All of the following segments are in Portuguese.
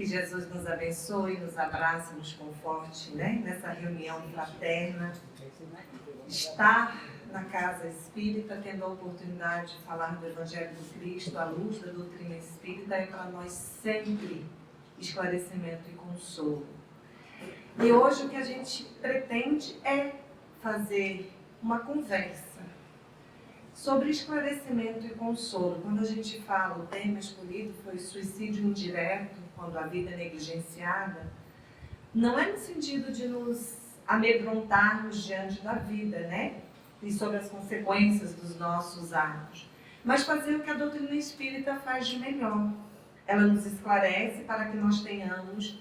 Jesus nos abençoe, nos abrace, nos conforte, né? Nessa reunião fraterna. Estar na casa espírita, tendo a oportunidade de falar do Evangelho do Cristo, à luz da doutrina espírita, é para nós sempre esclarecimento e consolo. E hoje o que a gente pretende é fazer uma conversa sobre esclarecimento e consolo. Quando a gente fala, o tema escolhido foi suicídio indireto, quando a vida é negligenciada, não é no sentido de nos amedrontarmos diante da vida, né? E sobre as consequências dos nossos atos, mas fazer o que a doutrina espírita faz de melhor. Ela nos esclarece para que nós tenhamos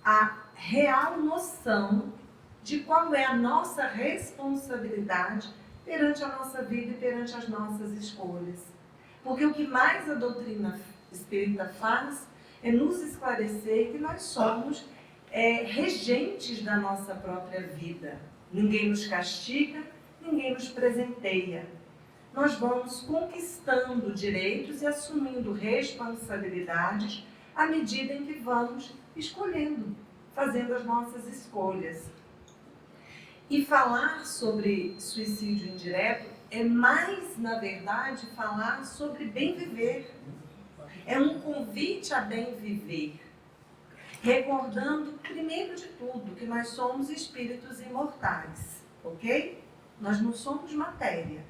a real noção de qual é a nossa responsabilidade perante a nossa vida e perante as nossas escolhas. Porque o que mais a doutrina espírita faz é nos esclarecer que nós somos regentes da nossa própria vida. Ninguém nos castiga, ninguém nos presenteia. Nós vamos conquistando direitos e assumindo responsabilidades à medida em que vamos escolhendo, fazendo as nossas escolhas. E falar sobre suicídio indireto é mais, na verdade, falar sobre bem viver. É um convite a bem viver. Recordando, primeiro de tudo, que nós somos espíritos imortais, ok? Nós não somos matéria,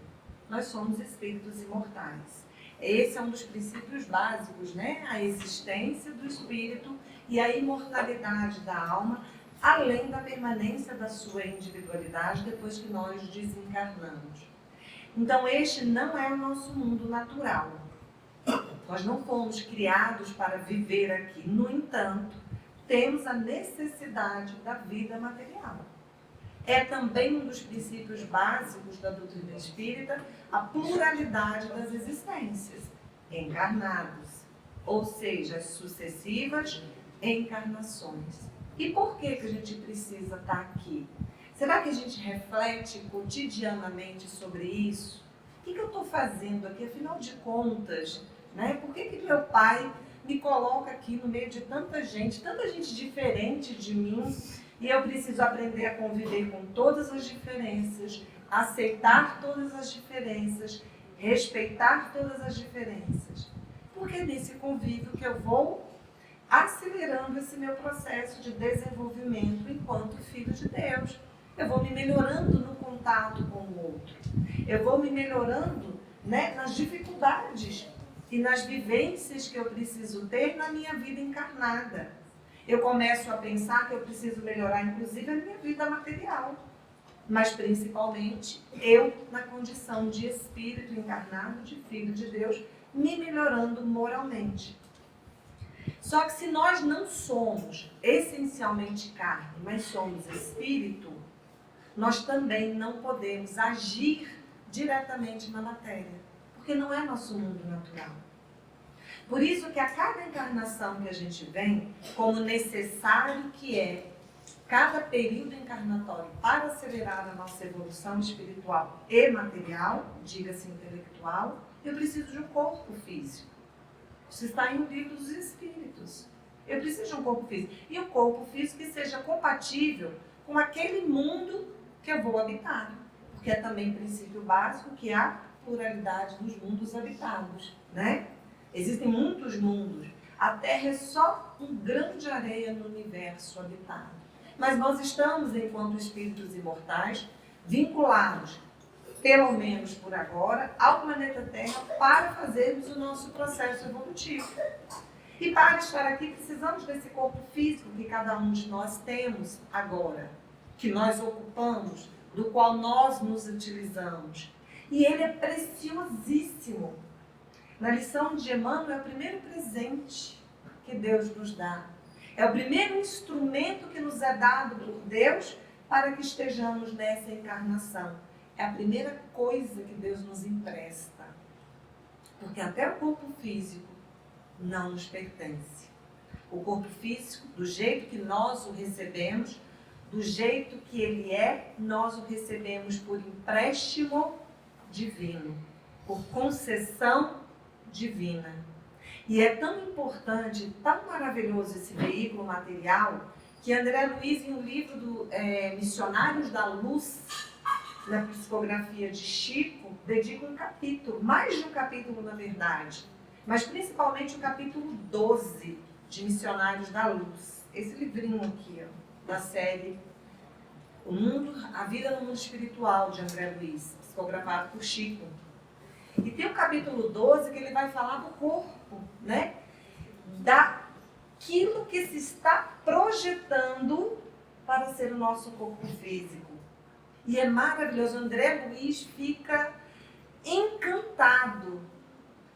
nós somos espíritos imortais. Esse é um dos princípios básicos, né? A existência do espírito e a imortalidade da alma, além da permanência da sua individualidade depois que nós desencarnamos. Então, este não é o nosso mundo natural. Nós não fomos criados para viver aqui. No entanto, temos a necessidade da vida material. É também um dos princípios básicos da doutrina espírita a pluralidade das existências, encarnados, ou seja, as sucessivas encarnações. E por que a gente precisa estar aqui? Será que a gente reflete cotidianamente sobre isso? O que eu estou fazendo aqui, afinal de contas? Né? Por que meu pai me coloca aqui no meio de tanta gente diferente de mim, e eu preciso aprender a conviver com todas as diferenças, aceitar todas as diferenças, respeitar todas as diferenças? Porque é nesse convívio que eu vou acelerando esse meu processo de desenvolvimento enquanto filho de Deus. Eu vou me melhorando no contato com o outro. Eu vou me melhorando, né, nas dificuldades e nas vivências que eu preciso ter na minha vida encarnada. Eu começo a pensar que eu preciso melhorar, inclusive, a minha vida material. Mas, principalmente, eu, na condição de espírito encarnado, de filho de Deus, me melhorando moralmente. Só que se nós não somos essencialmente carne, mas somos espírito, nós também não podemos agir diretamente na matéria, porque não é nosso mundo natural. Por isso que a cada encarnação que a gente vem, como necessário que é cada período encarnatório para acelerar a nossa evolução espiritual e material, diga-se intelectual, eu preciso de um corpo físico. Isso está em um livro dos Espíritos. Eu preciso de um corpo físico. E o corpo físico que seja compatível com aquele mundo que eu vou habitar. Porque é também princípio básico que há pluralidade dos mundos habitados, né? Existem muitos mundos. A Terra é só um grão de areia no universo habitado. Mas nós estamos, enquanto espíritos imortais, vinculados, pelo menos por agora, ao planeta Terra para fazermos o nosso processo evolutivo. E para estar aqui, precisamos desse corpo físico que cada um de nós temos agora, que nós ocupamos, do qual nós nos utilizamos. E ele é preciosíssimo. Na lição de Emmanuel, é o primeiro presente que Deus nos dá. É o primeiro instrumento que nos é dado por Deus para que estejamos nessa encarnação. É a primeira coisa que Deus nos empresta. Porque até o corpo físico não nos pertence. O corpo físico, do jeito que nós o recebemos, do jeito que ele é, nós o recebemos por empréstimo divino, por concessão divina. E é tão importante, tão maravilhoso esse veículo material, que André Luiz, em um livro do Missionários da Luz, na psicografia de Chico, dedica um capítulo, mais de um capítulo na verdade, mas principalmente o capítulo 12 de Missionários da Luz. Esse livrinho aqui, ó, da série A Vida no Mundo Espiritual, de André Luiz, psicografado por Chico. E tem o capítulo 12 que ele vai falar do corpo, né? Daquilo que se está projetando para ser o nosso corpo físico. E é maravilhoso, André Luiz fica encantado,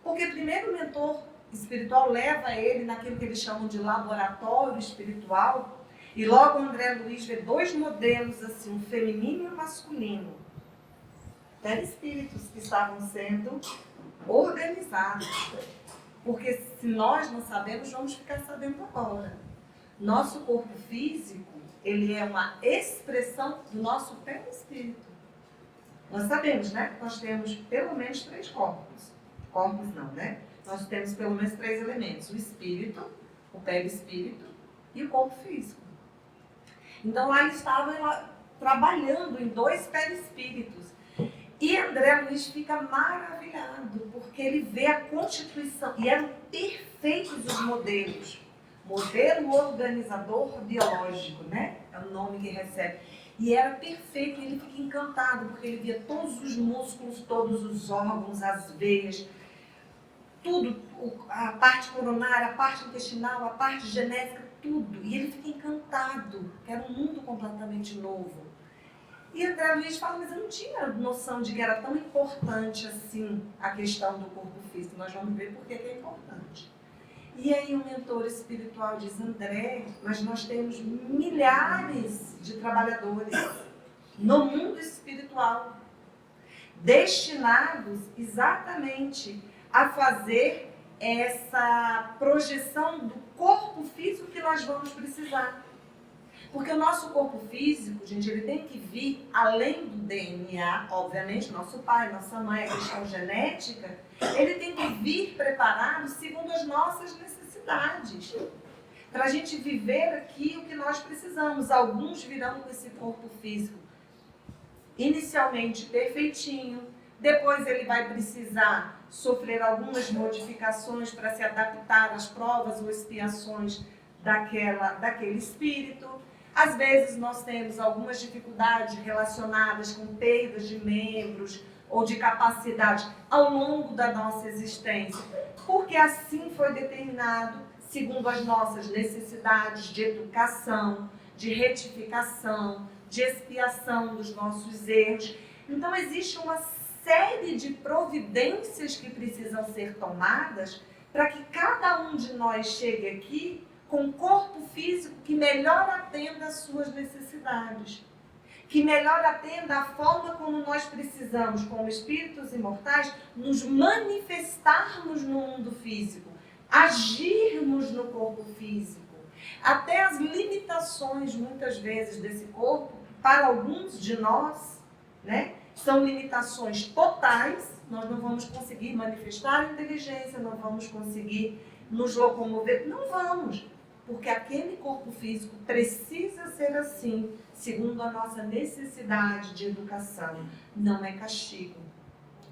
porque primeiro o mentor espiritual leva ele naquilo que eles chamam de laboratório espiritual, e logo André Luiz vê dois modelos assim, um feminino e um masculino, perispíritos que estavam sendo organizados, porque se nós não sabemos, vamos ficar sabendo agora. Nosso corpo físico, ele é uma expressão do nosso perispírito. Nós sabemos, né? Nós temos pelo menos 3 corpos. Corpos não, né? Nós temos pelo menos 3 elementos. O espírito, o perispírito e o corpo físico. Então lá eles estavam trabalhando em 2 perispíritos. E André Luiz fica maravilhado, porque ele vê a constituição. E eram perfeitos os modelos. Modelo organizador biológico, né? É o nome que recebe. E era perfeito, e ele fica encantado, porque ele via todos os músculos, todos os órgãos, as veias, tudo, a parte coronária, a parte intestinal, a parte genética, tudo. E ele fica encantado, que era um mundo completamente novo. E André Luiz fala, mas eu não tinha noção de que era tão importante assim a questão do corpo físico. Nós vamos ver por que é importante. E aí o mentor espiritual diz, André, mas nós temos milhares de trabalhadores no mundo espiritual, destinados exatamente a fazer essa projeção do corpo físico que nós vamos precisar. Porque o nosso corpo físico, gente, ele tem que vir além do DNA, obviamente, nosso pai, nossa mãe, a questão genética, ele tem que vir preparado segundo as nossas necessidades. Para a gente viver aqui o que nós precisamos. Alguns virão com esse corpo físico inicialmente perfeitinho, depois ele vai precisar sofrer algumas modificações para se adaptar às provas ou expiações daquele espírito. Às vezes nós temos algumas dificuldades relacionadas com perdas de membros ou de capacidade ao longo da nossa existência, porque assim foi determinado segundo as nossas necessidades de educação, de retificação, de expiação dos nossos erros. Então existe uma série de providências que precisam ser tomadas para que cada um de nós chegue aqui com um corpo físico que melhor atenda às suas necessidades, que melhor atenda à forma como nós precisamos, como espíritos imortais, nos manifestarmos no mundo físico, agirmos no corpo físico, até as limitações, muitas vezes, desse corpo, para alguns de nós, né, são limitações totais. Nós não vamos conseguir manifestar a inteligência, não vamos conseguir nos locomover, não vamos. Porque aquele corpo físico precisa ser assim, segundo a nossa necessidade de educação. Não é castigo.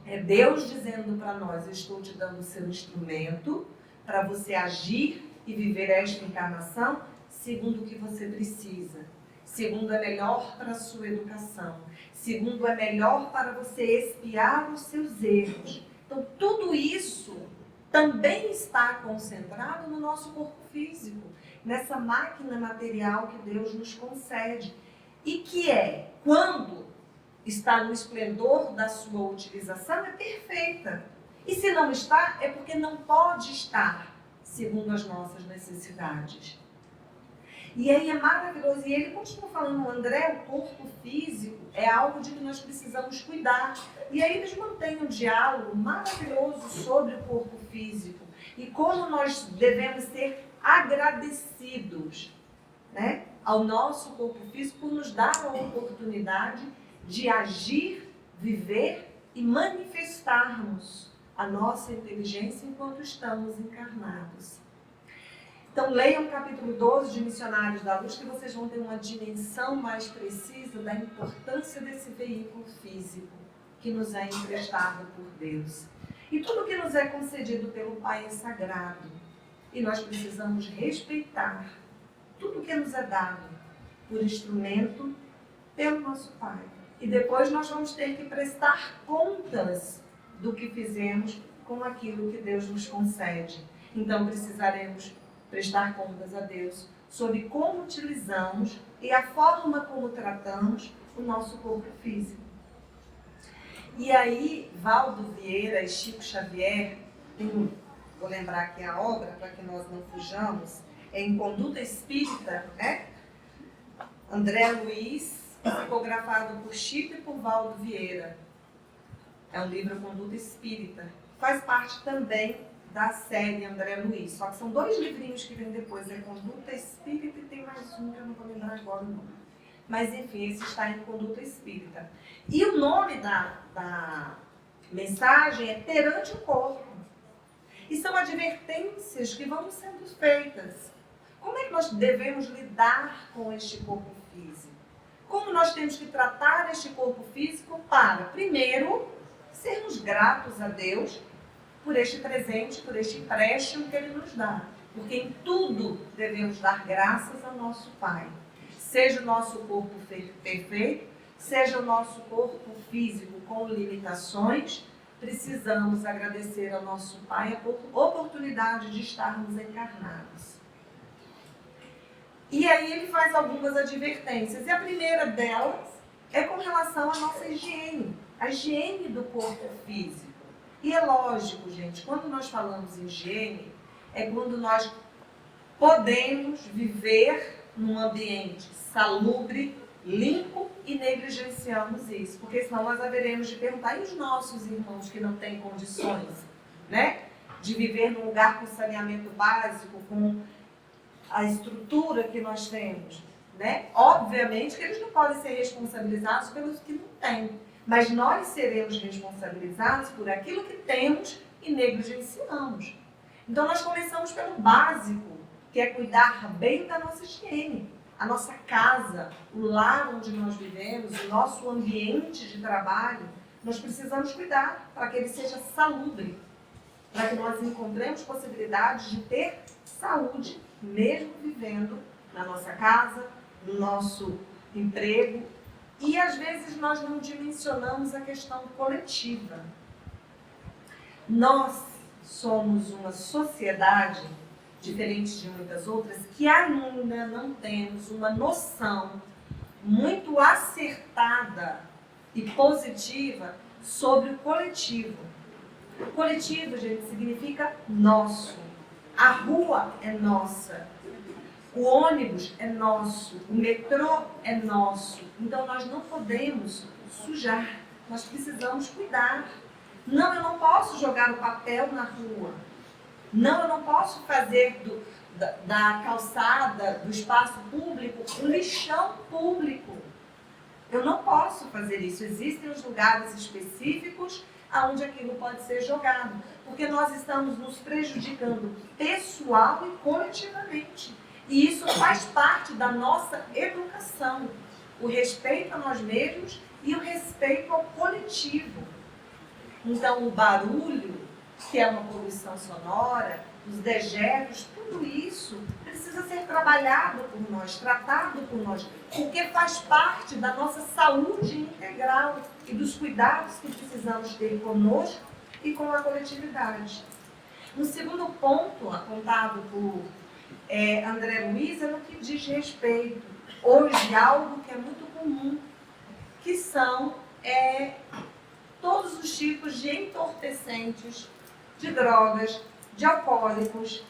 É Deus dizendo para nós, eu estou te dando o seu instrumento para você agir e viver esta encarnação segundo o que você precisa. Segundo é melhor para a sua educação. Segundo é melhor para você expiar os seus erros. Então tudo isso também está concentrado no nosso corpo físico, nessa máquina material que Deus nos concede. E que quando está no esplendor da sua utilização, é perfeita. E se não está, é porque não pode estar, segundo as nossas necessidades. E aí é maravilhoso. E ele continua falando, André, o corpo físico é algo de que nós precisamos cuidar. E aí eles mantêm um diálogo maravilhoso sobre o corpo físico. E como nós devemos ser agradecidos, né, ao nosso corpo físico por nos dar a oportunidade de agir, viver e manifestarmos a nossa inteligência enquanto estamos encarnados. Então, leiam o capítulo 12 de Missionários da Luz, que vocês vão ter uma dimensão mais precisa da importância desse veículo físico que nos é emprestado por Deus. E tudo que nos é concedido pelo Pai é sagrado. E nós precisamos respeitar tudo que nos é dado por instrumento pelo nosso Pai. E depois nós vamos ter que prestar contas do que fizemos com aquilo que Deus nos concede. Então precisaremos prestar contas a Deus sobre como utilizamos e a forma como tratamos o nosso corpo físico. E aí, Valdo Vieira e Chico Xavier, vou lembrar aqui a obra para que nós não fujamos, é Em Conduta Espírita, né? André Luiz, psicografado por Chico e por Valdo Vieira. É um livro Conduta Espírita. Faz parte também da série André Luiz. Só que são 2 livrinhos que vêm depois. É Conduta Espírita e tem mais um que eu não vou lembrar agora o nome. Mas enfim, esse está em Conduta Espírita. E o nome da mensagem é Perante o Corpo. E são advertências que vão sendo feitas. Como é que nós devemos lidar com este corpo físico? Como nós temos que tratar este corpo físico para, primeiro, sermos gratos a Deus por este presente, por este empréstimo que Ele nos dá. Porque em tudo devemos dar graças ao nosso Pai. Seja o nosso corpo perfeito, seja o nosso corpo físico com limitações, precisamos agradecer ao nosso Pai a oportunidade de estarmos encarnados. E aí ele faz algumas advertências. E a primeira delas é com relação à nossa higiene, a higiene do corpo físico. E é lógico, gente, quando nós falamos em higiene, é quando nós podemos viver num ambiente salubre, limpo e negligenciamos isso. Porque senão nós haveremos de perguntar, e os nossos irmãos que não têm condições, né, de viver num lugar com saneamento básico, com a estrutura que nós temos, né? Obviamente que eles não podem ser responsabilizados pelos que não têm, mas nós seremos responsabilizados por aquilo que temos e negligenciamos. Então nós começamos pelo básico, que é cuidar bem da nossa higiene, a nossa casa, o lar onde nós vivemos, o nosso ambiente de trabalho, nós precisamos cuidar para que ele seja salubre, para que nós encontremos possibilidades de ter saúde, mesmo vivendo na nossa casa, no nosso emprego. E às vezes nós não dimensionamos a questão coletiva. Nós somos uma sociedade, diferente de muitas outras, que ainda não temos uma noção muito acertada e positiva sobre o coletivo. O coletivo, gente, significa nosso. A rua é nossa, o ônibus é nosso, o metrô é nosso. Então nós não podemos sujar, nós precisamos cuidar. Não, eu não posso jogar o papel na rua. Não, eu não posso fazer da calçada, do espaço público, um lixão público. Eu não posso fazer isso. Existem os lugares específicos onde aquilo pode ser jogado, porque nós estamos nos prejudicando pessoal e coletivamente. E isso faz parte da nossa educação, o respeito a nós mesmos e o respeito ao coletivo. Então, o barulho, que é uma poluição sonora, os dejetos, tudo isso precisa ser trabalhado por nós, tratado por nós, porque faz parte da nossa saúde integral e dos cuidados que precisamos ter conosco e com a coletividade. Um segundo ponto apontado por André Luiz é no que diz respeito, hoje, algo que é muito comum, que são todos os tipos de entorpecentes, de drogas, de alcoólicos.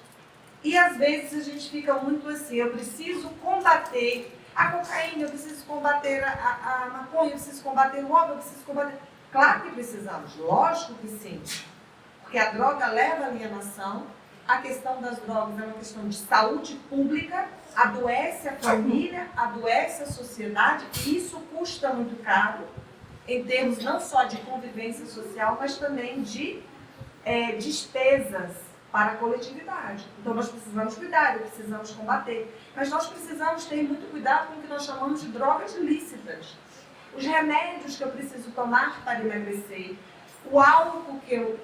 E às vezes a gente fica muito assim, eu preciso combater a cocaína, eu preciso combater a maconha, eu preciso combater o ópio, eu preciso combater... Claro que precisamos, lógico que sim. Porque a droga leva à alienação, a questão das drogas é uma questão de saúde pública, adoece a família, adoece a sociedade, e isso custa muito caro, em termos não só de convivência social, mas também de despesas para a coletividade. Então nós precisamos cuidar, precisamos combater. Mas nós precisamos ter muito cuidado com o que nós chamamos de drogas ilícitas. Os remédios que eu preciso tomar para emagrecer, o álcool que eu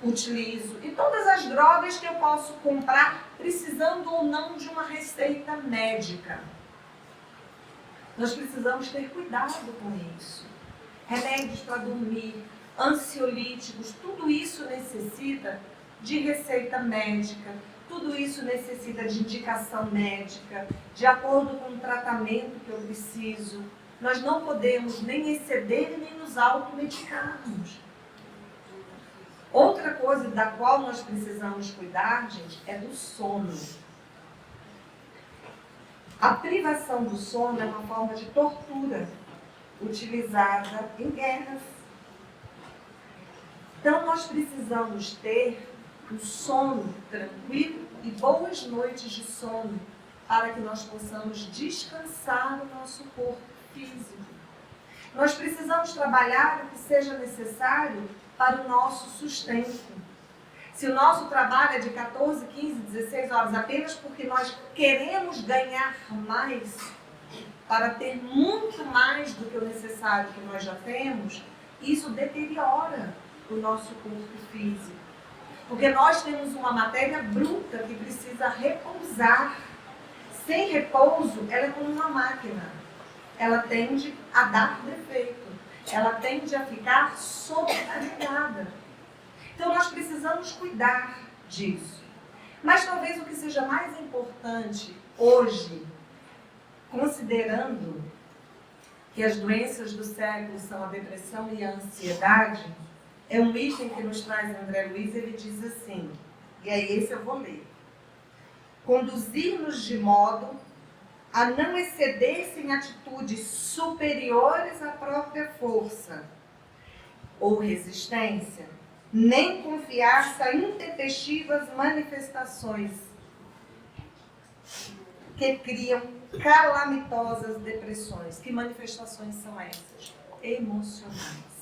utilizo e todas as drogas que eu posso comprar precisando ou não de uma receita médica. Nós precisamos ter cuidado com isso. Remédios para dormir, ansiolíticos, tudo isso necessita de receita médica, tudo isso necessita de indicação médica, de acordo com o tratamento que eu preciso. Nós não podemos nem exceder nem nos automedicarmos. Outra coisa da qual nós precisamos cuidar, gente, é do sono. A privação do sono é uma forma de tortura utilizada em guerras. Então nós precisamos ter um sono tranquilo e boas noites de sono para que nós possamos descansar o nosso corpo físico. Nós precisamos trabalhar o que seja necessário para o nosso sustento. Se o nosso trabalho é de 14, 15, 16 horas apenas porque nós queremos ganhar mais, para ter muito mais do que o necessário que nós já temos, isso deteriora o nosso corpo físico. Porque nós temos uma matéria bruta que precisa repousar. Sem repouso, ela é como uma máquina. Ela tende a dar defeito. Ela tende a ficar sobrecarregada. Então nós precisamos cuidar disso. Mas talvez o que seja mais importante hoje, considerando que as doenças do século são a depressão e a ansiedade, é um item que nos traz André Luiz. Ele diz assim, e é esse eu vou ler: conduzir-nos de modo a não exceder-se em atitudes superiores à própria força ou resistência, nem confiar-se a intempestivas manifestações que criam calamitosas depressões. Que manifestações são essas? Emocionais.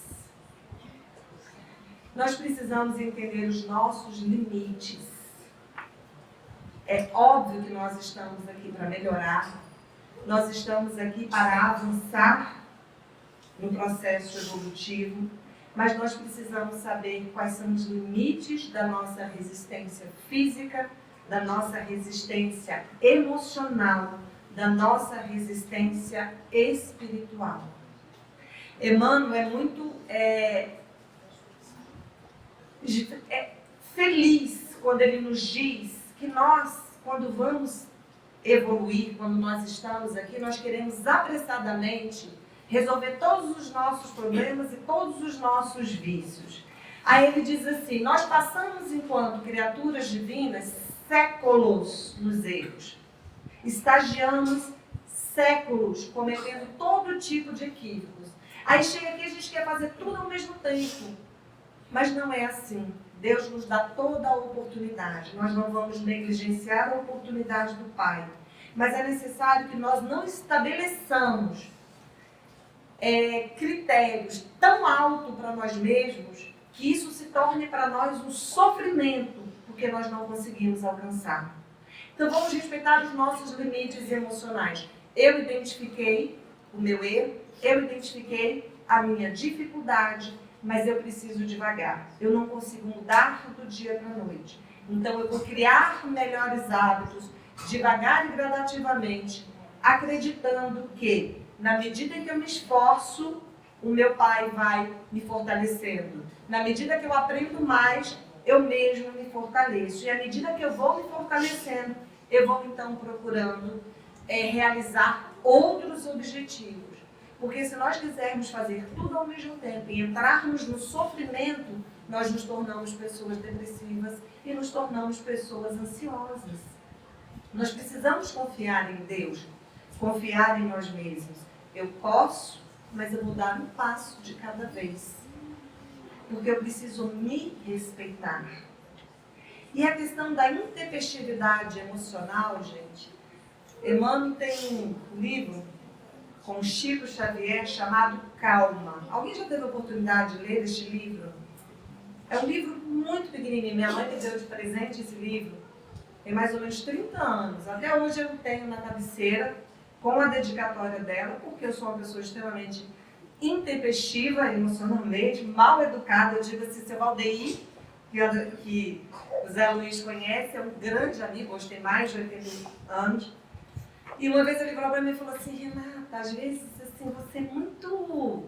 Nós precisamos entender os nossos limites. É óbvio que nós estamos aqui para melhorar, nós estamos aqui para avançar no processo evolutivo, mas nós precisamos saber quais são os limites da nossa resistência física, da nossa resistência emocional, da nossa resistência espiritual. Emmanuel é muito feliz quando ele nos diz que nós, quando vamos evoluir, quando nós estamos aqui, nós queremos apressadamente resolver todos os nossos problemas e todos os nossos vícios. Aí ele diz assim: nós passamos, enquanto criaturas divinas, séculos nos erros. Estagiamos séculos cometendo todo tipo de equívocos. Aí chega aqui, a gente quer fazer tudo ao mesmo tempo. Mas não é assim. Deus nos dá toda a oportunidade. Nós não vamos negligenciar a oportunidade do Pai. Mas é necessário que nós não estabeleçamos critérios tão altos para nós mesmos que isso se torne para nós um sofrimento, porque nós não conseguimos alcançar. Então vamos respeitar os nossos limites emocionais. Eu identifiquei o meu erro, eu identifiquei a minha dificuldade, mas eu preciso devagar. Eu não consigo mudar do dia para a noite. Então eu vou criar melhores hábitos, devagar e gradativamente, acreditando que, na medida em que eu me esforço, o meu Pai vai me fortalecendo. Na medida que eu aprendo mais, eu mesmo me fortaleço. E à medida que eu vou me fortalecendo, eu vou então procurando realizar outros objetivos. Porque se nós quisermos fazer tudo ao mesmo tempo e entrarmos no sofrimento, nós nos tornamos pessoas depressivas e nos tornamos pessoas ansiosas. Nós precisamos confiar em Deus, confiar em nós mesmos. Eu posso, mas eu vou dar um passo de cada vez. Porque eu preciso me respeitar. E a questão da intempestividade emocional, gente, Emmanuel tem um livro com Chico Xavier chamado Calma. Alguém já teve a oportunidade de ler este livro? É um livro muito pequenininho. Minha mãe me deu de presente esse livro. Tem mais ou menos 30 anos. Até hoje eu tenho na cabeceira com a dedicatória dela, porque eu sou uma pessoa extremamente intempestiva, emocionalmente, mal educada. Eu digo assim, seu Valdeir, que o Zé Luiz conhece, é um grande amigo, hoje tem mais de 80 anos. E uma vez ele falou para mim e falou assim, Renata, às vezes assim, você é muito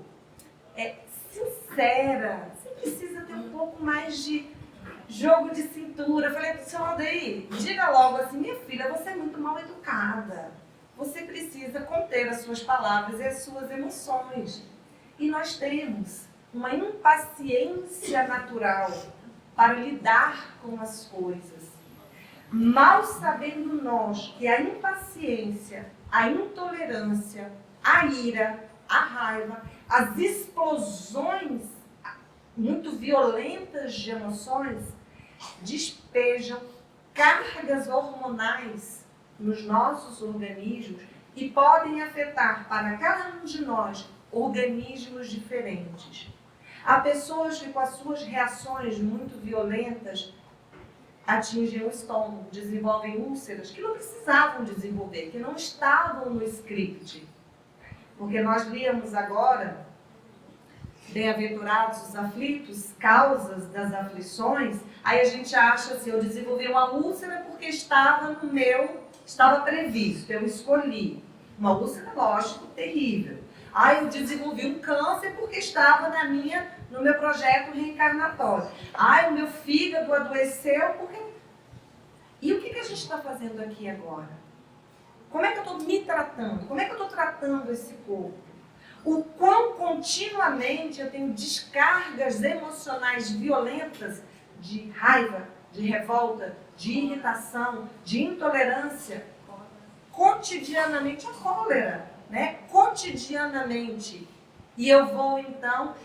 sincera, você precisa ter um pouco mais de jogo de cintura. Eu falei, seu Valdeir, diga logo assim, minha filha, você é muito mal educada. Você precisa conter as suas palavras e as suas emoções. E nós temos uma impaciência natural para lidar com as coisas. Mal sabendo nós que a impaciência, a intolerância, a ira, a raiva, as explosões muito violentas de emoções despejam cargas hormonais nos nossos organismos e podem afetar para cada um de nós organismos diferentes. Há pessoas que com as suas reações muito violentas atingem o estômago, desenvolvem úlceras que não precisavam desenvolver, que não estavam no script. Porque nós líamos agora, bem-aventurados os aflitos, causas das aflições, aí a gente acha assim, eu desenvolvi uma úlcera porque estava previsto, eu escolhi. Uma úlcera, lógico, terrível. Eu desenvolvi um câncer porque estava no meu projeto reencarnatório. O meu fígado adoeceu porque... E o que a gente está fazendo aqui agora? Como é que eu estou me tratando? Como é que eu estou tratando esse corpo? O quão continuamente eu tenho descargas emocionais violentas de raiva, de revolta, de irritação, de intolerância, cotidianamente, a cólera, né? Cotidianamente. E eu vou, então,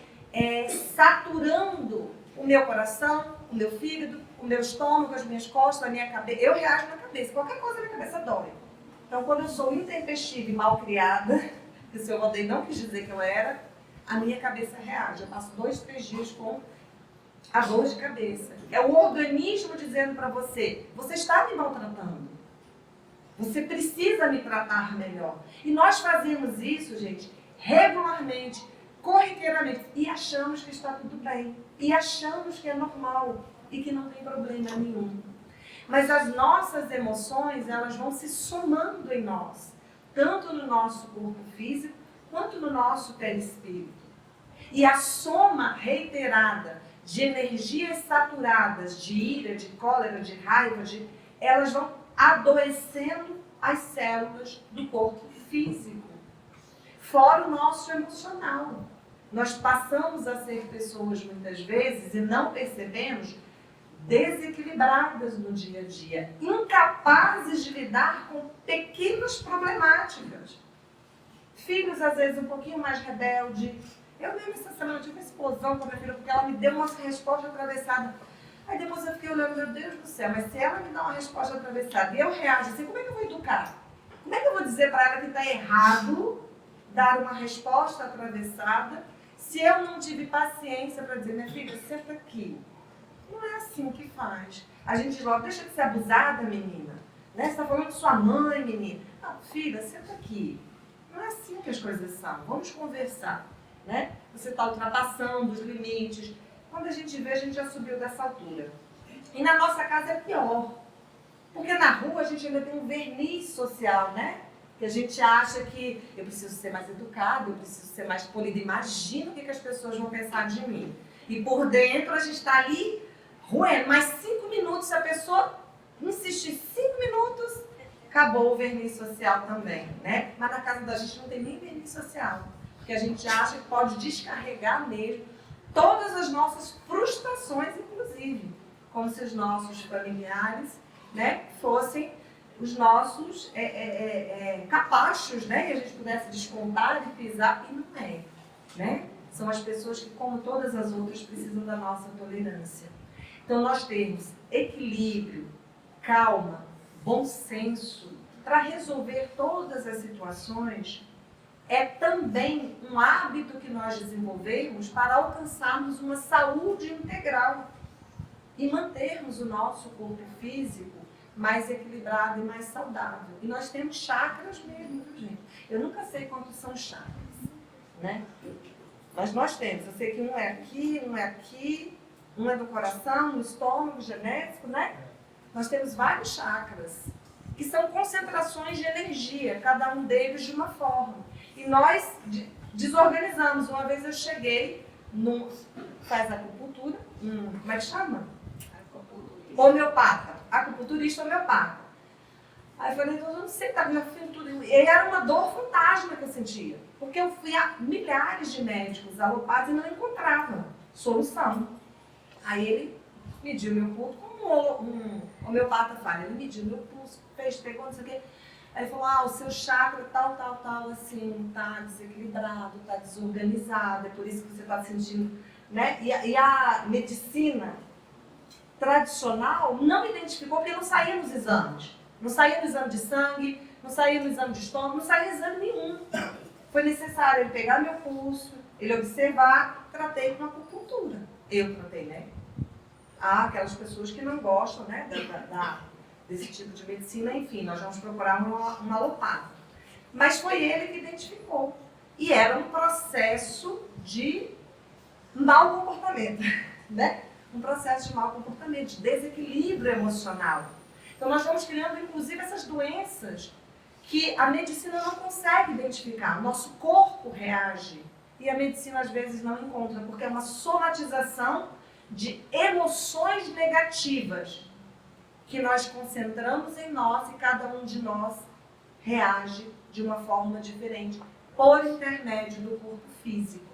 saturando o meu coração, o meu fígado, o meu estômago, as minhas costas, a minha cabeça. Eu reajo na cabeça. Qualquer coisa na minha cabeça dói. Então, quando eu sou intempestiva e mal criada, que o seu Valdeir não quis dizer que eu era, a minha cabeça reage. Eu passo 2, 3 dias com a dor de cabeça. É o organismo dizendo para você, você está me maltratando. Você precisa me tratar melhor. E nós fazemos isso, gente, regularmente, corriqueiramente. E achamos que está tudo bem. E achamos que é normal. E que não tem problema nenhum. Mas as nossas emoções, elas vão se somando em nós. Tanto no nosso corpo físico, quanto no nosso perispírito. E a soma reiterada de energias saturadas, de ira, de cólera, de raiva, elas vão adoecendo as células do corpo físico. Fora o nosso emocional. Nós passamos a ser pessoas, muitas vezes, e não percebemos, desequilibradas no dia a dia, incapazes de lidar com pequenas problemáticas. Filhos, às vezes, um pouquinho mais rebeldes. Eu mesmo essa semana tive uma explosão com a minha filha, porque ela me deu uma resposta atravessada. Aí depois eu fiquei olhando, meu Deus do céu, mas se ela me dá uma resposta atravessada e eu reajo assim, como é que eu vou educar? Como é que eu vou dizer para ela que está errado dar uma resposta atravessada se eu não tive paciência para dizer, minha filha, senta aqui. Não é assim que faz. A gente diz logo, deixa de ser abusada, menina. Né? Você está falando de sua mãe, menina. Não, filha, senta aqui. Não é assim que as coisas são. Vamos conversar. Né? Você está ultrapassando os limites. Quando a gente vê, a gente já subiu dessa altura. E na nossa casa é pior. Porque na rua a gente ainda tem um verniz social, né? Que a gente acha que eu preciso ser mais educado, eu preciso ser mais polido. Imagina o que as pessoas vão pensar de mim. E por dentro a gente está ali roendo. Mais 5 minutos, se a pessoa insistir 5 minutos, acabou o verniz social também, né? Mas na casa da gente não tem nem verniz social. Porque a gente acha que pode descarregar mesmo todas as nossas frustrações, inclusive. Como se os nossos familiares, né, fossem os nossos capachos, né? E a gente pudesse descontar e pisar, e não é, né? São as pessoas que, como todas as outras, precisam da nossa tolerância. Então, nós temos equilíbrio, calma, bom senso, para resolver todas as situações, é também um hábito que nós desenvolvemos para alcançarmos uma saúde integral e mantermos o nosso corpo físico mais equilibrado e mais saudável. E nós temos chakras mesmo, viu, gente? Eu nunca sei quantos são chakras, né? Mas nós temos. Eu sei que um é aqui, um é do coração, no estômago, genético, né? Nós temos vários chakras, que são concentrações de energia, cada um deles de uma forma. E nós desorganizamos. Uma vez eu cheguei, faz acupuntura, como é que chama? Homeopata, acupunturista homeopata. Aí eu falei, então, eu não sei, tá me afim tudo. E era uma dor fantasma que eu sentia, porque eu fui a milhares de médicos alopatas e não encontrava solução. Aí ele mediu meu pulso, como um homeopata fala, ele mediu meu pulso, pegou, não sei o quê. Aí ele falou, o seu chakra tal, assim, tá desequilibrado, tá desorganizado, é por isso que você tá sentindo, né? E a medicina tradicional não identificou, porque não saía nos exames. Não saía no exame de sangue, não saía no exame de estômago, não saía exame nenhum. Foi necessário ele pegar meu pulso, ele observar, tratei com acupuntura. Eu tratei, né? Há aquelas pessoas que não gostam, né, desse tipo de medicina, enfim, nós vamos procurar uma alopata. Mas foi ele que identificou. E era um processo de mau comportamento, né? Um processo de mau comportamento, de desequilíbrio emocional. Então nós vamos criando, inclusive, essas doenças que a medicina não consegue identificar. O nosso corpo reage e a medicina às vezes não encontra, porque é uma somatização de emoções negativas que nós concentramos em nós e cada um de nós reage de uma forma diferente por intermédio do corpo físico.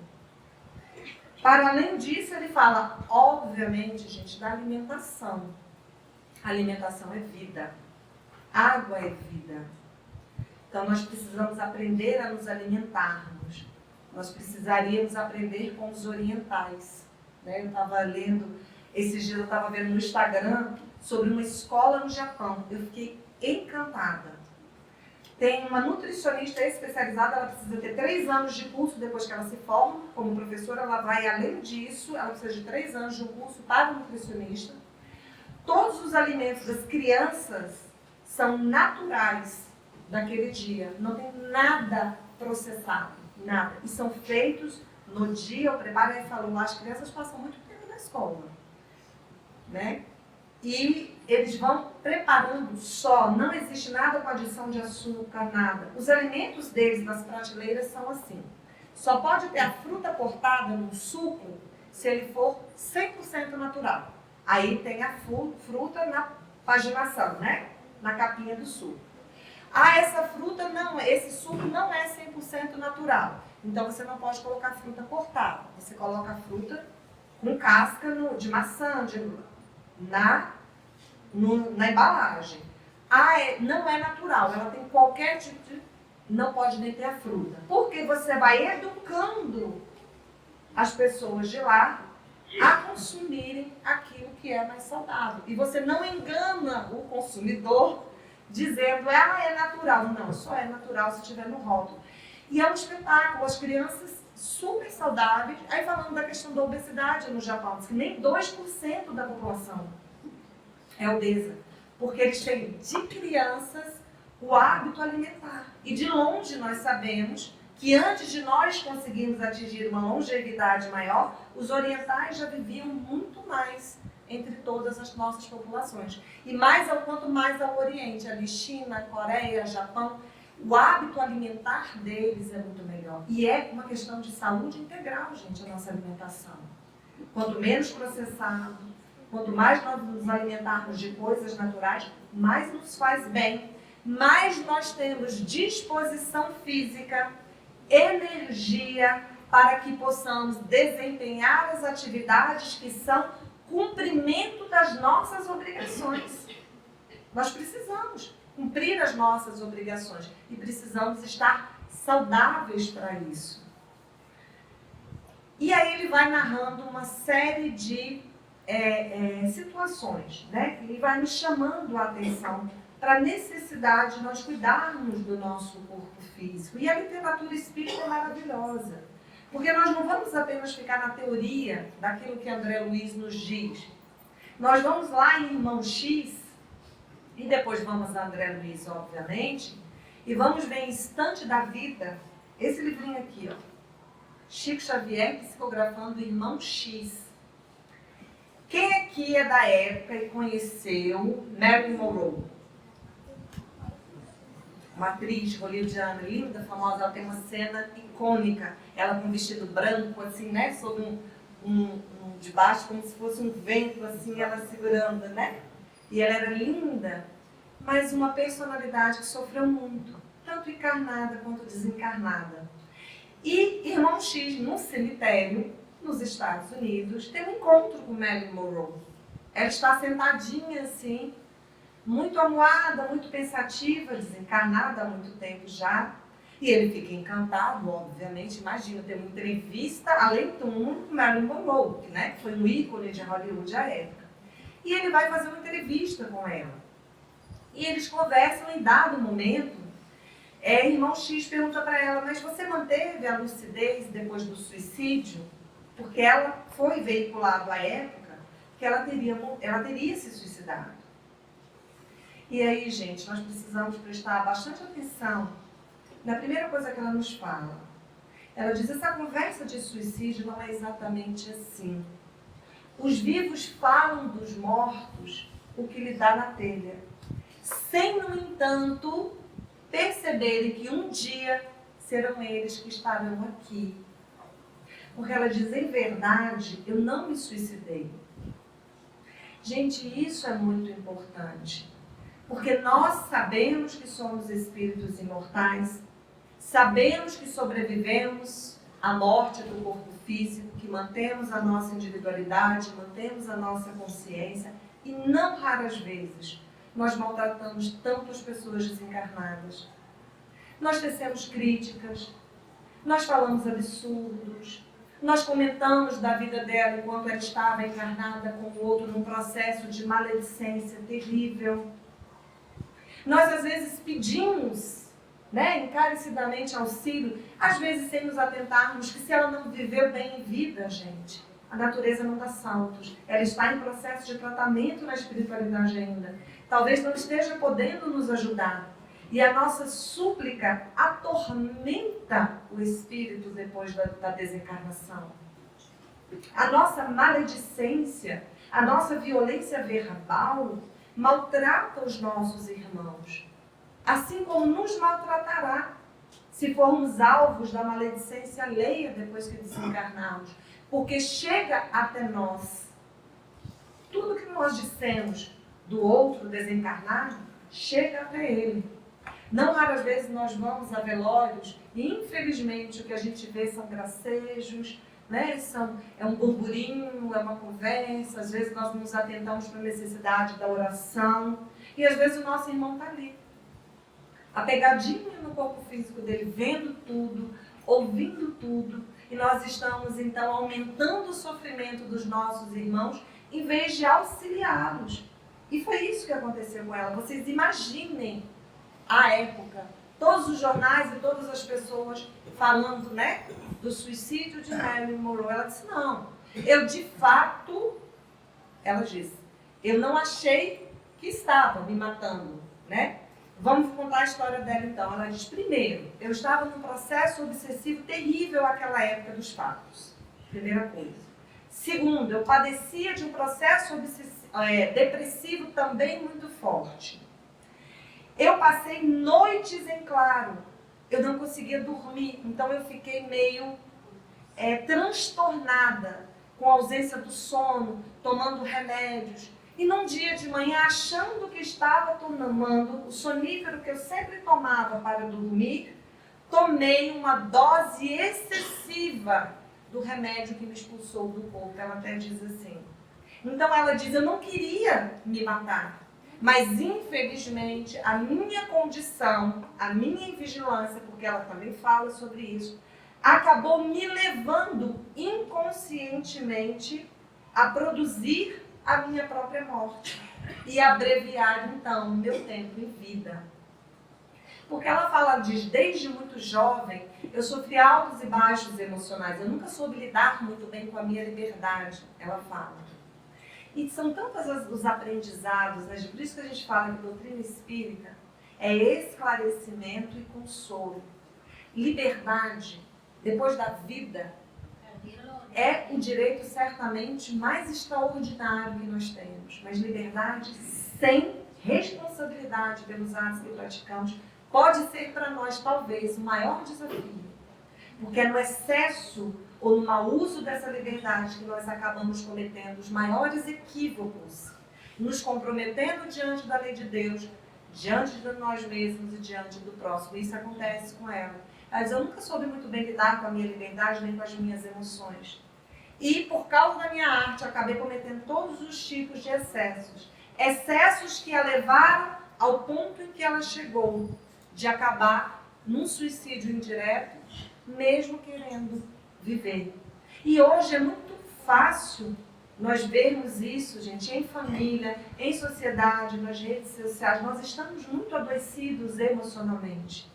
Para além disso, ele fala, obviamente, gente, da alimentação. A alimentação é vida. Água é vida. Então, nós precisamos aprender a nos alimentarmos. Nós precisaríamos aprender com os orientais. Né? Eu estava lendo, esses dias eu estava vendo no Instagram sobre uma escola no Japão. Eu fiquei encantada. Tem uma nutricionista especializada, ela precisa ter 3 anos de curso depois que ela se forma. Como professora, ela vai além disso, ela precisa de 3 anos de um curso para nutricionista. Todos os alimentos das crianças são naturais daquele dia. Não tem nada processado, nada. E são feitos no dia, eu preparo e falo, as crianças passam muito tempo na escola, né? E eles vão preparando só, não existe nada com adição de açúcar, nada. Os alimentos deles nas prateleiras são assim. Só pode ter a fruta cortada no suco se ele for 100% natural. Aí tem a fruta na paginação, né? Na capinha do suco. Essa fruta não, esse suco não é 100% natural. Então você não pode colocar fruta cortada. Você coloca a fruta com casca de maçã, na embalagem. Não é natural, ela tem qualquer tipo de... Não pode nem ter a fruta. Porque você vai educando as pessoas de lá a consumirem aquilo que é mais saudável. E você não engana o consumidor dizendo, é natural. Não, só é natural se estiver no rótulo. E é um espetáculo, as crianças super saudáveis. Aí falando da questão da obesidade no Japão, diz que nem 2% da população é obesa, porque eles têm de crianças o hábito alimentar. E de longe nós sabemos que antes de nós conseguirmos atingir uma longevidade maior, os orientais já viviam muito mais entre todas as nossas populações. E quanto mais ao Oriente, ali China, Coreia, Japão, o hábito alimentar deles é muito melhor. E é uma questão de saúde integral, gente, a nossa alimentação. Quanto menos processado, quanto mais nós nos alimentarmos de coisas naturais, mais nos faz bem, mais nós temos disposição física, energia para que possamos desempenhar as atividades que são cumprimento das nossas obrigações. Nós precisamos cumprir as nossas obrigações e precisamos estar saudáveis para isso. E aí ele vai narrando uma série de situações, né? Ele vai nos chamando a atenção para a necessidade de nós cuidarmos do nosso corpo físico. E a literatura espírita é maravilhosa, porque nós não vamos apenas ficar na teoria daquilo que André Luiz nos diz. Nós vamos lá em Irmão X, e depois vamos a André Luiz, obviamente, e vamos ver Instante da Vida, esse livrinho aqui, ó. Chico Xavier psicografando Irmão X. Quem aqui é da época e conheceu Marilyn Monroe? Uma atriz hollywoodiana linda, famosa, ela tem uma cena icônica. Ela com um vestido branco, assim, né? Sob de baixo, como se fosse um vento, assim, ela segurando, né? E ela era linda, mas uma personalidade que sofreu muito, tanto encarnada quanto desencarnada. E Irmão X, num cemitério, nos Estados Unidos, tem um encontro com Marilyn Monroe. Ela está sentadinha, assim, muito amuada, muito pensativa, desencarnada há muito tempo já. E ele fica encantado, obviamente. Imagina ter uma entrevista, além do mundo, com Marilyn Monroe, que, né, foi um ícone de Hollywood à época. E ele vai fazer uma entrevista com ela. E eles conversam em dado momento. Irmão X pergunta para ela, mas você manteve a lucidez depois do suicídio? Porque ela foi veiculada à época que ela teria se suicidado. E aí, gente, nós precisamos prestar bastante atenção na primeira coisa que ela nos fala. Ela diz, essa conversa de suicídio não é exatamente assim. Os vivos falam dos mortos o que lhe dá na telha, sem, no entanto, perceberem que um dia serão eles que estarão aqui. Porque ela diz, em verdade, eu não me suicidei. Gente, isso é muito importante. Porque nós sabemos que somos espíritos imortais, sabemos que sobrevivemos à morte do corpo físico, que mantemos a nossa individualidade, mantemos a nossa consciência, e não raras vezes nós maltratamos tanto as pessoas desencarnadas. Nós tecemos críticas, nós falamos absurdos, nós comentamos da vida dela enquanto ela estava encarnada com o outro num processo de maledicência terrível. Nós às vezes pedimos, né, encarecidamente auxílio, às vezes sem nos atentarmos que se ela não viveu bem em vida, gente, a natureza não dá saltos. Ela está em processo de tratamento na espiritualidade ainda. Talvez não esteja podendo nos ajudar. E a nossa súplica atormenta o espírito depois da desencarnação. A nossa maledicência, a nossa violência verbal maltrata os nossos irmãos. Assim como nos maltratará se formos alvos da maledicência alheia depois que desencarnarmos. Porque chega até nós. Tudo que nós dissemos do outro desencarnado, chega até ele. Não raras vezes nós vamos a velórios e, infelizmente, o que a gente vê são gracejos, né? É um burburinho, é uma conversa. Às vezes nós nos atentamos para a necessidade da oração. E às vezes o nosso irmão está ali, apegadinho no corpo físico dele, vendo tudo, ouvindo tudo. E nós estamos, então, aumentando o sofrimento dos nossos irmãos em vez de auxiliá-los. E foi isso que aconteceu com ela. Vocês imaginem a época, todos os jornais e todas as pessoas falando, né, do suicídio de Marilyn Monroe. Ela disse, não, eu de fato, ela disse, eu não achei que estava me matando, né? Vamos contar a história dela então. Ela diz, primeiro, eu estava num processo obsessivo terrível naquela época dos fatos. Primeira coisa. Segundo, eu padecia de um processo depressivo também muito forte. Eu passei noites em claro. Eu não conseguia dormir, então eu fiquei meio transtornada, com a ausência do sono, tomando remédios. E num dia de manhã, achando que estava tomando o sonífero que eu sempre tomava para dormir, tomei uma dose excessiva do remédio que me expulsou do corpo. Ela até diz assim. Então ela diz, eu não queria me matar, mas infelizmente a minha condição, a minha vigilância, porque ela também fala sobre isso, acabou me levando inconscientemente a produzir a minha própria morte. e abreviar, então, o meu tempo em vida. Porque ela fala, diz, desde muito jovem, eu sofri altos e baixos emocionais. Eu nunca soube lidar muito bem com a minha liberdade, ela fala. E são tantos os aprendizados, né? Por isso que a gente fala que doutrina espírita é esclarecimento e consolo. Liberdade, depois da vida, é o direito certamente mais extraordinário que nós temos. Mas liberdade sem responsabilidade pelos atos que praticamos pode ser para nós, talvez, o maior desafio. Porque é no excesso ou no mau uso dessa liberdade que nós acabamos cometendo os maiores equívocos, nos comprometendo diante da lei de Deus, diante de nós mesmos e diante do próximo. Isso acontece com ela. Ela diz, eu nunca soube muito bem lidar com a minha liberdade nem com as minhas emoções. E por causa da minha arte, eu acabei cometendo todos os tipos de excessos. Excessos que a levaram ao ponto em que ela chegou de acabar num suicídio indireto, mesmo querendo viver. E hoje é muito fácil nós vermos isso, gente, em família, em sociedade, nas redes sociais. Nós estamos muito adoecidos emocionalmente.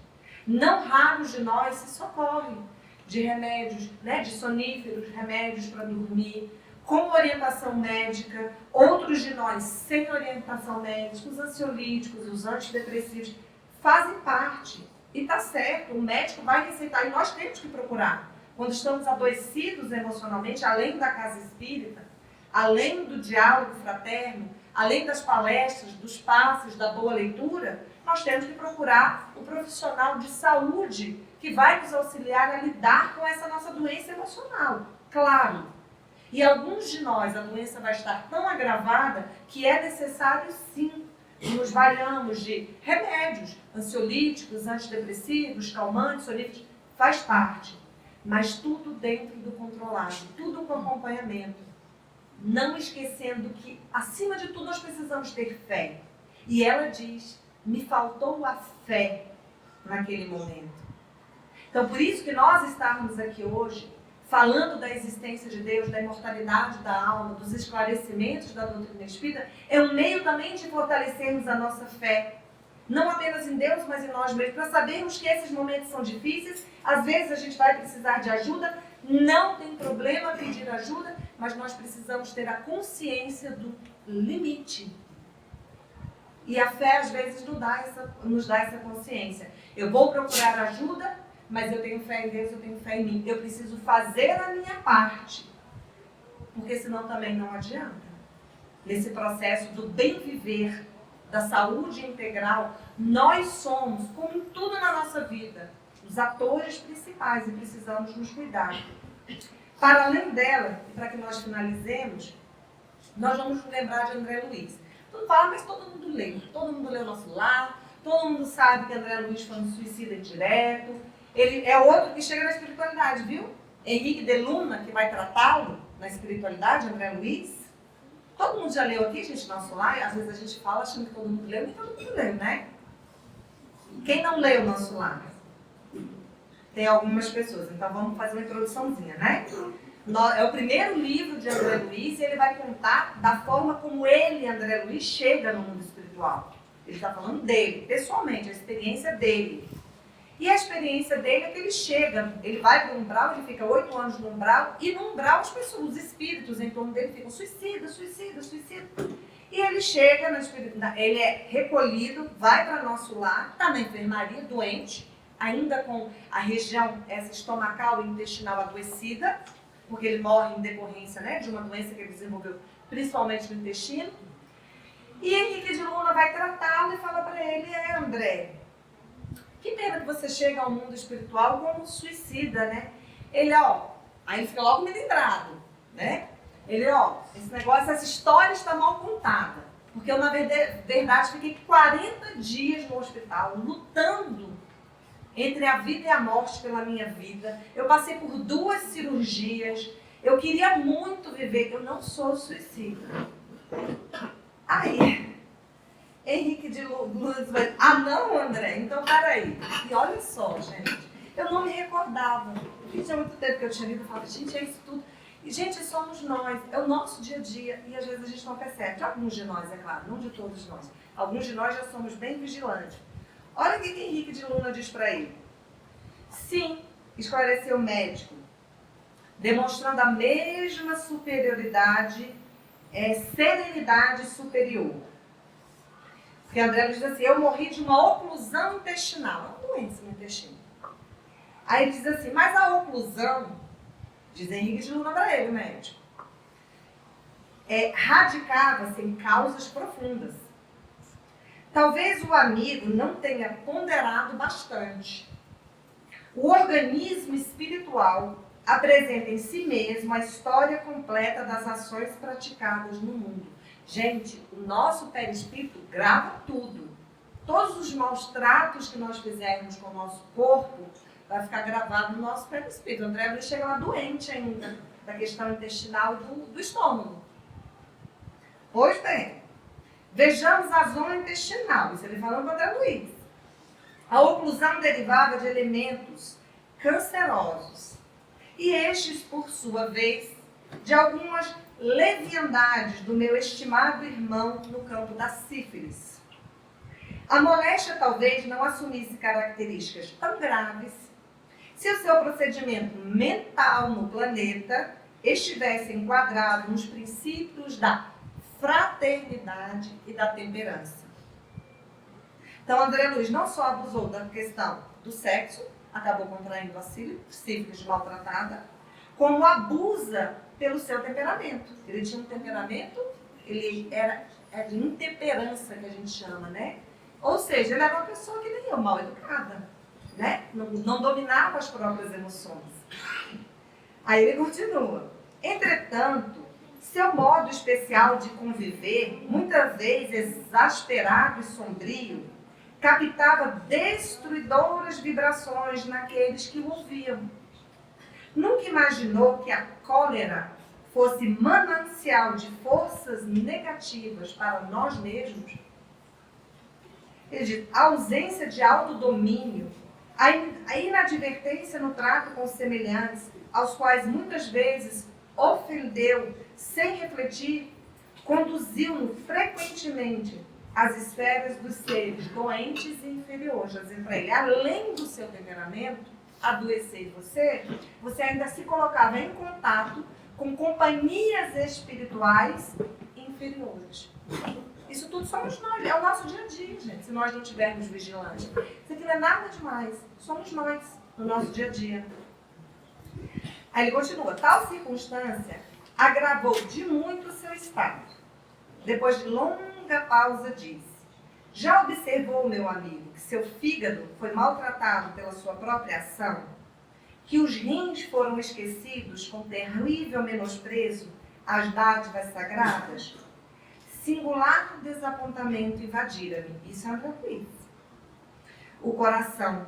Não raros de nós se socorrem de remédios, né, de soníferos, remédios para dormir, com orientação médica. Outros de nós sem orientação médica, os ansiolíticos, os antidepressivos, fazem parte. E está certo, o médico vai receitar e nós temos que procurar. Quando estamos adoecidos emocionalmente, além da casa espírita, além do diálogo fraterno, além das palestras, dos passes, da boa leitura, nós temos que procurar o profissional de saúde que vai nos auxiliar a lidar com essa nossa doença emocional. Claro. E alguns de nós, a doença vai estar tão agravada que é necessário, sim, nos valhamos de remédios, ansiolíticos, antidepressivos, calmantes, soníferos, faz parte. Mas tudo dentro do controlado, tudo com acompanhamento. Não esquecendo que, acima de tudo, nós precisamos ter fé. E ela diz, me faltou a fé naquele momento. Então, por isso que nós estarmos aqui hoje, falando da existência de Deus, da imortalidade da alma, dos esclarecimentos da doutrina espírita, é um meio também de fortalecermos a nossa fé. Não apenas em Deus, mas em nós mesmos, para sabermos que esses momentos são difíceis, às vezes a gente vai precisar de ajuda, não tem problema pedir ajuda, mas nós precisamos ter a consciência do limite. E a fé, às vezes, nos dá essa consciência. Eu vou procurar ajuda, mas eu tenho fé em Deus, eu tenho fé em mim. Eu preciso fazer a minha parte, porque senão também não adianta. Nesse processo do bem viver, da saúde integral, nós somos, como em tudo na nossa vida, os atores principais e precisamos nos cuidar. Para além dela, e para que nós finalizemos, nós vamos nos lembrar de André Luiz. Todo mundo fala, mas todo mundo lê o Nosso Lar, todo mundo sabe que André Luiz foi um suicida indireto. Ele é outro que chega na espiritualidade, viu? Henrique de Luna, que vai tratá-lo na espiritualidade, André Luiz. Todo mundo já leu aqui, gente, Nosso Lar, e às vezes a gente fala achando que todo mundo leu, nem todo mundo leu, né? Quem não leu Nosso Lar? Tem algumas pessoas, então vamos fazer uma introduçãozinha, né? É o primeiro livro de André Luiz e ele vai contar da forma como ele, André Luiz, chega no mundo espiritual. Ele está falando dele, pessoalmente, a experiência dele. E a experiência dele é que ele chega, ele vai para o umbral, ele fica 8 anos no umbral, e no umbral as pessoas, os espíritos em torno dele ficam suicida. E ele chega, ele é recolhido, vai para Nosso Lar, está na enfermaria, doente, ainda com a região essa estomacal e intestinal adoecida, porque ele morre em decorrência, né, de uma doença que ele desenvolveu, principalmente no intestino. E Henrique de Luna vai tratá-lo e fala para ele, André, que pena que você chega ao mundo espiritual como suicida, né? Ele, aí ele fica logo melindrado, né? Ele, esse negócio, essa história está mal contada. Porque eu, na verdade, fiquei 40 dias no hospital, lutando entre a vida e a morte pela minha vida. Eu passei por 2 cirurgias. Eu queria muito viver. Eu não sou suicida. Aí, Henrique de Luna vai, não, André, então peraí. E olha só, gente, eu não me recordava. Porque tinha muito tempo que eu tinha lido e falava, gente, é isso tudo. E, gente, somos nós, é o nosso dia a dia, e às vezes a gente não percebe. Alguns de nós, é claro, não de todos nós. Alguns de nós já somos bem vigilantes. Olha o que Henrique de Luna diz para ele. Sim, esclareceu o médico, demonstrando a mesma superioridade, serenidade superior. Porque André diz assim, eu morri de uma oclusão intestinal, é uma doença no intestino. Aí ele diz assim, mas a oclusão, diz Henrique de Luna para ele, o médico, radicava-se em causas profundas. Talvez o amigo não tenha ponderado bastante. O organismo espiritual apresenta em si mesmo a história completa das ações praticadas no mundo. Gente, o nosso perispírito grava tudo. Todos os maus tratos que nós fizermos com o nosso corpo vai ficar gravado no nosso perispírito. O André Luiz chega lá doente ainda da questão intestinal do estômago. Pois bem, vejamos a zona intestinal. Isso ele falando para o André Luiz. A oclusão derivava de elementos cancerosos. E estes, por sua vez, de algumas leviandades do meu estimado irmão no campo da sífilis. A moléstia talvez não assumisse características tão graves se o seu procedimento mental no planeta estivesse enquadrado nos princípios da fraternidade e da temperança. Então, André Luiz não só abusou da questão do sexo, acabou contraindo a sífilis maltratada, como abusa pelo seu temperamento. Ele tinha um temperamento, ele era de intemperança, que a gente chama, né? Ou seja, ele era uma pessoa que nem eu, mal educada, né? Não dominava as próprias emoções. Aí ele continua. Entretanto, seu modo especial de conviver, muitas vezes exasperado e sombrio, captava destruidoras vibrações naqueles que o ouviam. Nunca imaginou que a cólera fosse manancial de forças negativas para nós mesmos? Ele diz, a ausência de autodomínio, a inadvertência no trato com os semelhantes, aos quais muitas vezes ofendeu sem refletir, conduziu-no frequentemente às esferas dos seres doentes e inferiores. Já dizendo para ele, além do seu temperamento adoecer você ainda se colocava em contato com companhias espirituais inferiores. Isso tudo somos nós, é o nosso dia a dia, gente, se nós não estivermos vigilantes. Isso aqui não é nada demais, somos nós, no nosso dia a dia. Aí ele continua, tal circunstância agravou de muito o seu estado. Depois de longa pausa disse, já observou, meu amigo, que seu fígado foi maltratado pela sua própria ação? Que os rins foram esquecidos com terrível menosprezo às dádivas sagradas? Singular desapontamento invadira-me. Isso é André Luiz. O coração,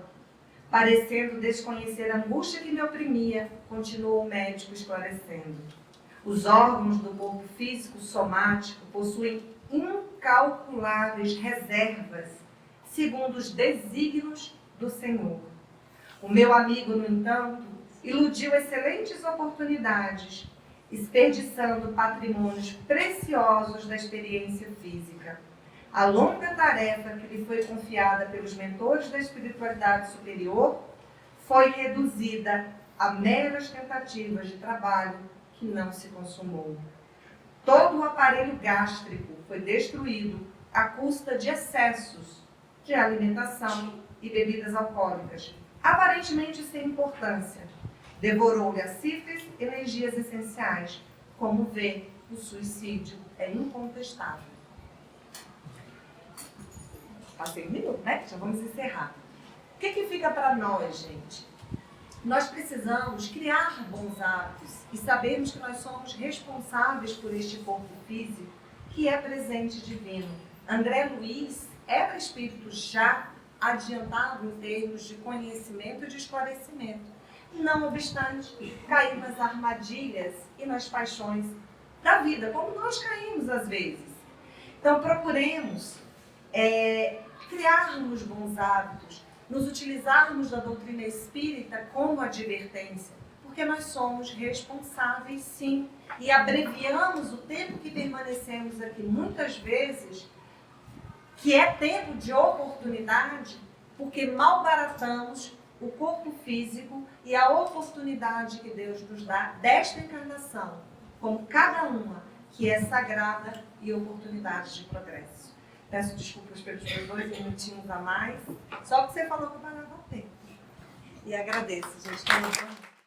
parecendo desconhecer a angústia que me oprimia, continuou o médico esclarecendo. Os órgãos do corpo físico somático possuem incalculáveis reservas, segundo os desígnios do Senhor. O meu amigo, no entanto, iludiu excelentes oportunidades, desperdiçando patrimônios preciosos da experiência física. A longa tarefa que lhe foi confiada pelos mentores da espiritualidade superior foi reduzida a meras tentativas de trabalho que não se consumou. Todo o aparelho gástrico foi destruído à custa de excessos de alimentação e bebidas alcoólicas, aparentemente sem importância. Devorou-lhe a sífilis energias essenciais. Como vê, o suicídio é incontestável. Passei um minuto, né? Já vamos encerrar. O que fica para nós, gente? Nós precisamos criar bons hábitos e sabermos que nós somos responsáveis por este corpo físico que é presente divino. André Luiz era espírito já adiantado em termos de conhecimento e de esclarecimento. Não obstante, cair nas armadilhas e nas paixões da vida, como nós caímos às vezes. Então procuremos criarmos bons hábitos, nos utilizarmos da doutrina espírita como advertência, porque nós somos responsáveis, sim, e abreviamos o tempo que permanecemos aqui, muitas vezes, que é tempo de oportunidade, porque malbaratamos o corpo físico e a oportunidade que Deus nos dá desta encarnação, como cada uma, que é sagrada e oportunidade de progresso. Peço desculpas pelos meus 2 minutinhos a mais, só que você falou que eu parava o tempo. E agradeço, gente.